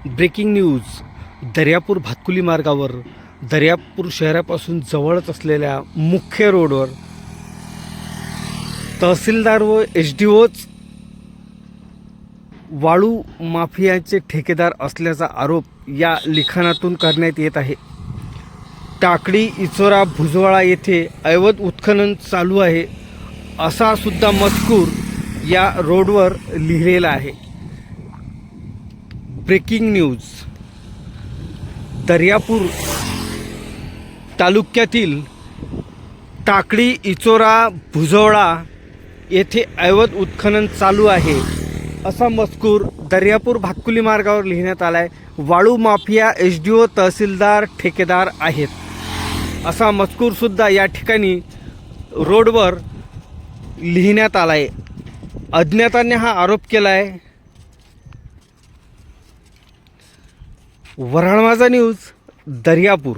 Breaking news. Daryapur Bhatkuli मार्गावर दर्यापूर शहरापासून जवळच असलेल्या मुख्य रोडवर तहसीलदार व एसडीओच वाळू माफियाचे ठेकेदार असल्याचा आरोप या लिखाणातून करण्यात येत आहे. टाकळी इचोरा भुजवाळा येथे अवैध उत्खनन चालू आहे असा सुद्धा मजकूर या रोडवर लिहिलेला आहे. Breaking news. दर्यापूर तालुक्यातील टाकळी इचोरा भुजवळा येथे अवैध उत्खनन चालू आहे असा मजकूर दर्यापूर भातकुली मार्गावर लिहिण्यात आला आहे. वाळू माफिया एसडीओ तहसीलदार ठेकेदार आहेत असा मजकूरसुद्धा या ठिकाणी रोडवर लिहिण्यात आला आहे. अज्ञातांनी हा आरोप केला आहे. वऱ्हाड माझा न्यूज, दर्यापूर.